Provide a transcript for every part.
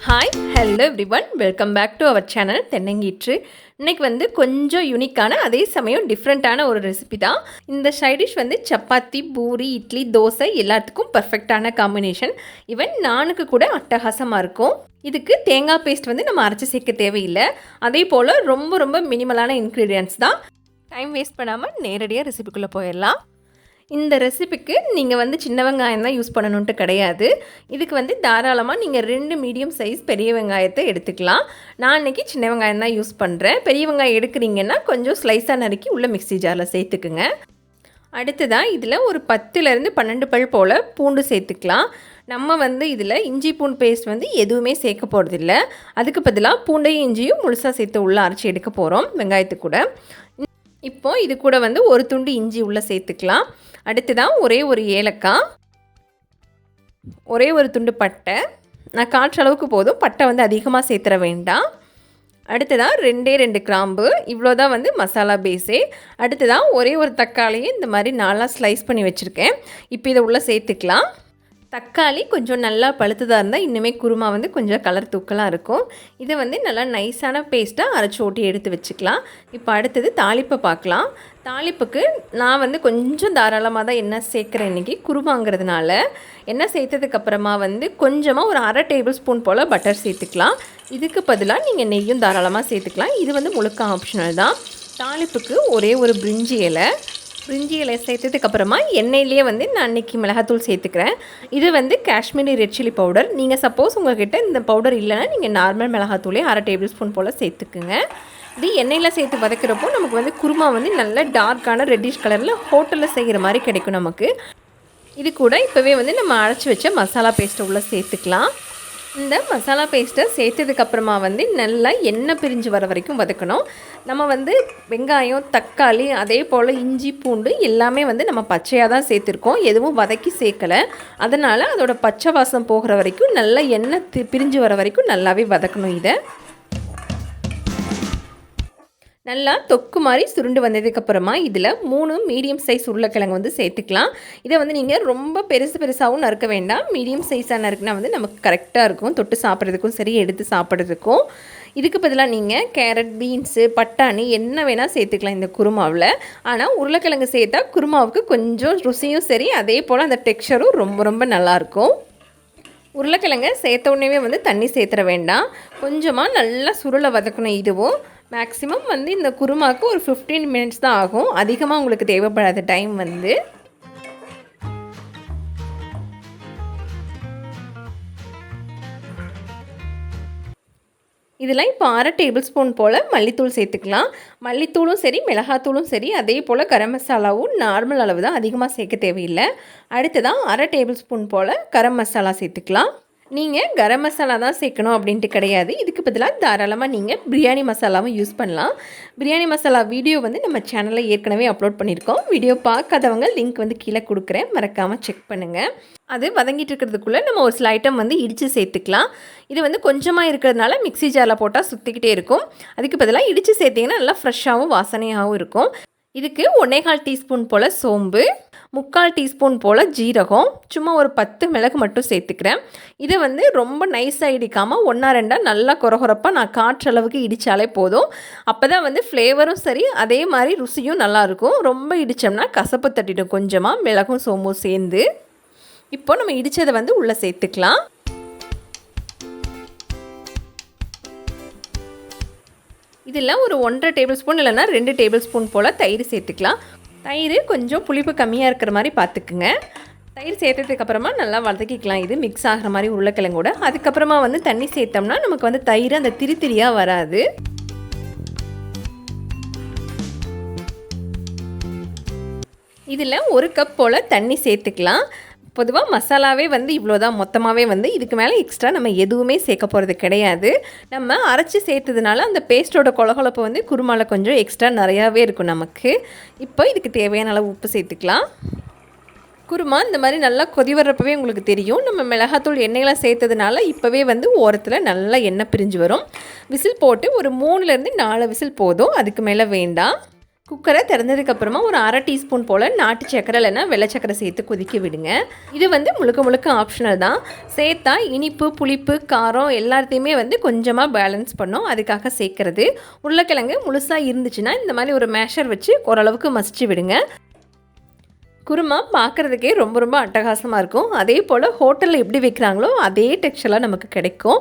Hi hello everyone, welcome back to our channel Thennangeetru. இன்றைக்கி வந்து கொஞ்சம் யூனிக்கான அதே சமயம் டிஃப்ரெண்ட்டான ஒரு ரெசிபி தான். இந்த சைட் டிஷ் வந்து சப்பாத்தி, பூரி, இட்லி, தோசை எல்லாத்துக்கும் பர்ஃபெக்டான காம்பினேஷன். ஈவன் நானுக்கு கூட அட்டகாசமாக இருக்கும். இதுக்கு தேங்காய் பேஸ்ட் வந்து நம்ம அரைச்சி சேர்க்க தேவையில்லை. அதே போல் ரொம்ப ரொம்ப மினிமலான இன்க்ரீடியன்ட்ஸ் தான். டைம் வேஸ்ட் பண்ணாமல் நேரடியாக ரெசிபிக்குள்ளே போயிடலாம். இந்த ரெசிபிக்கு நீங்கள் வந்து சின்ன வெங்காயம் தான் யூஸ் பண்ணணுன்ட்டு கிடையாது. இதுக்கு வந்து தாராளமாக நீங்கள் 2 மீடியம் சைஸ் பெரிய வெங்காயத்தை எடுத்துக்கலாம். நான் இன்றைக்கி சின்ன வெங்காயம் தான் யூஸ் பண்ணுறேன். பெரிய வெங்காயம் எடுக்கிறீங்கன்னா கொஞ்சம் ஸ்லைஸாக நறுக்கி உள்ள மிக்ஸி ஜாரில் சேர்த்துக்குங்க. அடுத்ததாக இதில் ஒரு 10லேருந்து 12 பல் போல் பூண்டு சேர்த்துக்கலாம். நம்ம வந்து இதில் இஞ்சி பூண்டு பேஸ்ட் வந்து எதுவுமே சேர்க்க போகிறதில்ல. அதுக்கு பதிலாக பூண்டையும் இஞ்சியும் முழுசாக சேர்த்து உள்ளே அரைச்சி எடுக்க போகிறோம் வெங்காயத்து கூட. இப்போது இது கூட வந்து ஒரு துண்டு இஞ்சி உள்ளே சேர்த்துக்கலாம். அடுத்ததான் ஒரே ஒரு ஏலக்காய், ஒரே ஒரு துண்டு பட்டை. நான் காய்ச்ச அளவுக்கு போதும், பட்டை வந்து அதிகமாக சேர்த்துற வேண்டாம். அடுத்ததான் 2 கிராம்பு. இவ்வளோ தான் வந்து மசாலா பேஸே. அடுத்ததான் ஒரே ஒரு தக்காளியை இந்த மாதிரி 4 ஸ்லைஸ் பண்ணி வச்சுருக்கேன். இப்போ இதை உள்ளே சேர்த்துக்கலாம். தக்காளி கொஞ்சம் நல்லா பழுத்ததாக இருந்தால் இன்னுமே குருமா வந்து கொஞ்சம் கலர் தூக்கலாக இருக்கும். இதை வந்து நல்லா நைஸான பேஸ்ட்டாக அரைச்சி ஓட்டி எடுத்து வச்சுக்கலாம். இப்போ அடுத்தது தாளிப்பை பார்க்கலாம். தாளிப்புக்கு நான் வந்து கொஞ்சம் தாராளமாக தான் எண்ணெய் சேர்க்குறேன். இன்றைக்கி குருமாங்கிறதுனால எண்ணெய் சேர்த்ததுக்கப்புறமா வந்து கொஞ்சமாக ஒரு 1/2 டேபிள் ஸ்பூன் போல் பட்டர் சேர்த்துக்கலாம். இதுக்கு பதிலாக நீங்கள் நெய்யும் தாராளமாக சேர்த்துக்கலாம். இது வந்து முழுக்க ஆப்ஷனல் தான். தாளிப்புக்கு ஒரே ஒரு பிரிஞ்சி இலை சேர்த்ததுக்கப்புறமா எண்ணெயிலேயே வந்து நான் இன்றைக்கி மிளகாத்தூள் சேர்த்துக்கிறேன். இது வந்து காஷ்மீரி ரெட் சில்லி பவுடர். நீங்கள் சப்போஸ் உங்கள்கிட்ட இந்த பவுடர் இல்லைன்னா நீங்கள் நார்மல் மிளகாத்தூளே 1/2 டேபிள் ஸ்பூன் போல் சேர்த்துக்குங்க. இது எண்ணெயில் சேர்த்து வதக்கிறப்போ நமக்கு வந்து குருமா வந்து நல்ல டார்க்கான ரெட்டிஷ் கலரில் ஹோட்டலில் செய்கிற மாதிரி கிடைக்கும் நமக்கு. இது கூட இப்போவே வந்து நம்ம அரைச்சி வச்ச மசாலா பேஸ்ட்டை உள்ளே சேர்த்துக்கலாம். இந்த மசாலா பேஸ்ட்டை சேர்த்ததுக்கப்புறமா வந்து நல்லா எண்ணெய் பிரிஞ்சு வர வரைக்கும் வதக்கணும். நம்ம வந்து வெங்காயம், தக்காளி, அதே போல் இஞ்சி, பூண்டு எல்லாமே வந்து நம்ம பச்சையாக தான் சேர்த்துருக்கோம். எதுவும் வதக்கி சேர்க்கலை. அதனால் அதோட பச்சை வாசம் போகிற வரைக்கும் நல்லா எண்ணெய் பிரிஞ்சு வர வரைக்கும் நல்லாவே வதக்கணும். இதை நல்லா தொக்கு மாதிரி சுருண்டு வந்ததுக்கப்புறமா இதில் 3 மீடியம் சைஸ் உருளைக்கிழங்கு வந்து சேர்த்துக்கலாம். இதை வந்து நீங்கள் ரொம்ப பெருசாகவும் நறுக்க வேண்டாம். மீடியம் சைஸாக நறுக்குனா வந்து நமக்கு கரெக்டாக இருக்கும், தொட்டு சாப்பிட்றதுக்கும் சரி, எடுத்து சாப்பிட்றதுக்கும். இதுக்கு பதிலாக நீங்கள் கேரட், பீன்ஸு, பட்டாணி என்ன வேணால் சேர்த்துக்கலாம் இந்த குருமாவில். ஆனால் உருளைக்கிழங்கு சேர்த்தா குருமாவுக்கு கொஞ்சம் ருசியும் சரி, அதே போல் அந்த டெக்ஸ்சரும் ரொம்ப ரொம்ப நல்லாயிருக்கும். உருளைக்கிழங்கை சேர்த்த உடனே வந்து தண்ணி சேர்த்துற வேண்டாம். கொஞ்சமாக நல்லா சுருளை வதக்கணும். இதுவும் மேக்ஸிமம் வந்து இந்த குருமாவுக்கு ஒரு 15 மினிட்ஸ் தான் ஆகும். அதிகமாக உங்களுக்கு தேவைப்படாத டைம் வந்து. இதில் இப்போ 1/2 டேபிள் ஸ்பூன் போல் மல்லித்தூள் சேர்த்துக்கலாம். மல்லித்தூளும் சரி, மிளகாத்தூளும் சரி, அதே போல் கரம் மசாலாவும் நார்மல் அளவு தான், அதிகமாக சேர்க்க தேவையில்லை. அடுத்ததான் 1/2 டேபிள் ஸ்பூன் போல் கரம் மசாலா சேர்த்துக்கலாம். நீங்கள் கரம் மசாலா தான் சேர்க்கணும் அப்படின்ட்டு கிடையாது. இதுக்கு பதிலாக தாராளமாக நீங்கள் பிரியாணி மசாலாவும் யூஸ் பண்ணலாம். பிரியாணி மசாலா வீடியோ வந்து நம்ம சேனலில் ஏற்கனவே அப்லோட் பண்ணியிருக்கோம். வீடியோ பார்க்காதவங்க லிங்க் வந்து கீழே கொடுக்குறேன், மறக்காமல் செக் பண்ணுங்கள். அது வதங்கிட்டு இருக்கிறதுக்குள்ளே நம்ம ஒரு சில ஐட்டம் வந்து இடித்து சேர்த்துக்கலாம். இது வந்து கொஞ்சமாக இருக்கிறதுனால மிக்ஸி ஜாரில் போட்டால் சுற்றிக்கிட்டே இருக்கும். அதுக்கு பதிலாக இடித்து சேர்த்திங்கன்னா நல்லா ஃப்ரெஷ்ஷாகவும் வாசனையாகவும் இருக்கும். இதுக்கு 1/4 டீஸ்பூன் போல் சோம்பு, 3/4 டீஸ்பூன் போல் ஜீரகம், சும்மா ஒரு 10 மிளகு மட்டும் சேர்த்துக்கிறேன். இதை வந்து ரொம்ப நைஸாக இடிக்காமல் 1-2 நல்லா கொரகொரப்பாக நான் காய்ச்ச அளவுக்கு இடித்தாலே போதும். அப்போ தான் வந்து ஃப்ளேவரும் சரி, அதே மாதிரி ருசியும் நல்லாயிருக்கும். ரொம்ப இடித்தோம்னா கசப்பு தட்டிடும் கொஞ்சமாக, மிளகும் சோம்பும் சேர்ந்து. இப்போ நம்ம இடித்ததை வந்து உள்ளே சேர்த்துக்கலாம். இதில் ஒரு 1/2 டேபிள் ஸ்பூன் இல்லைனா 2 டேபிள் ஸ்பூன் போல் தயிர் சேர்த்துக்கலாம். தயிர் கொஞ்சம் புளிப்பு கம்மியாக இருக்கிற மாதிரி பார்த்துக்குங்க. தயிர் சேர்த்ததுக்கப்புறமா நல்லா வதக்கிக்கலாம். இது மிக்ஸ் ஆகிற மாதிரி உருளைக்கிழங்கோட. அதுக்கப்புறமா வந்து தண்ணி சேர்த்தோம்னா நமக்கு வந்து தயிர் அந்த திரியாக வராது. இதில் 1 கப் போல் தண்ணி சேர்த்துக்கலாம். பொதுவாக மசாலாவே வந்து இவ்வளோ தான், மொத்தமாகவே வந்து இதுக்கு மேலே எக்ஸ்ட்ரா நம்ம எதுவுமே சேர்க்க போகிறது கிடையாது. நம்ம அரைச்சி சேர்த்ததுனால அந்த பேஸ்ட்டோட கொலகொலப்பு வந்து குருமாவில் கொஞ்சம் எக்ஸ்ட்ரா நிறையாவே இருக்கும் நமக்கு. இப்போ இதுக்கு தேவையான அளவு உப்பு சேர்த்துக்கலாம். குருமா இந்த மாதிரி நல்லா கொதி வர்றப்பவே உங்களுக்கு தெரியும். நம்ம மிளகாத்தூள் எண்ணெயில் சேர்த்ததுனால இப்போவே வந்து ஓரத்தில் நல்லா எண்ணெய் பிரிஞ்சு வரும். விசில் போட்டு ஒரு 3லேருந்து 4 விசில் போதும், அதுக்கு மேலே வேண்டாம். குக்கரை திறந்ததுக்கப்புறமா ஒரு அரை டீஸ்பூன் போல் நாட்டு சக்கரை இல்லைன்னா வெள்ளை சக்கரை சேர்த்து கொதிக்க விடுங்க. இது வந்து முழுக்க முழுக்க ஆப்ஷனல் தான். சேர்த்தா இனிப்பு, புளிப்பு, காரம் எல்லாத்தையுமே வந்து கொஞ்சமாக பேலன்ஸ் பண்ணும். அதுக்காக சேர்க்குறது. உருளைக்கிழங்கு முழுசாக இருந்துச்சுன்னா இந்த மாதிரி ஒரு மேஷர் வச்சு ஓரளவுக்கு மசிச்சு விடுங்க. குருமா பார்க்குறதுக்கே ரொம்ப ரொம்ப அட்டகாசமாக இருக்கும். அதே போல் ஹோட்டலில் எப்படி வைக்கிறாங்களோ அதே டெக்ஸ்சராக நமக்கு கிடைக்கும்.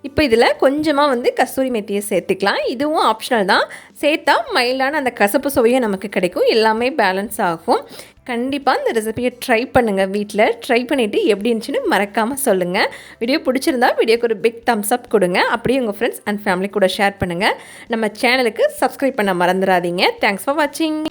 இப்போ இதில் கொஞ்சமாக வந்து கஸ்தூரி மெத்தியை சேர்த்துக்கலாம். இதுவும் ஆப்ஷனல் தான். சேர்த்தா மைல்டான அந்த கசப்பு சுவையும் நமக்கு கிடைக்கும். எல்லாமே பேலன்ஸ் ஆகும். கண்டிப்பாக இந்த ரெசிபியை ட்ரை பண்ணுங்கள். வீட்டில் ட்ரை பண்ணிவிட்டு எப்படி இருந்துச்சுன்னு மறக்காமல் சொல்லுங்கள். வீடியோ பிடிச்சிருந்தா வீடியோக்கு ஒரு பிக் தம்ஸ் அப் கொடுங்க. அப்படியே உங்கள் ஃப்ரெண்ட்ஸ் அண்ட் ஃபேமிலி கூட ஷேர் பண்ணுங்கள். நம்ம சேனலுக்கு சப்ஸ்கிரைப் பண்ண மறந்துடாதீங்க. தேங்க்ஸ் ஃபார் வாட்சிங்.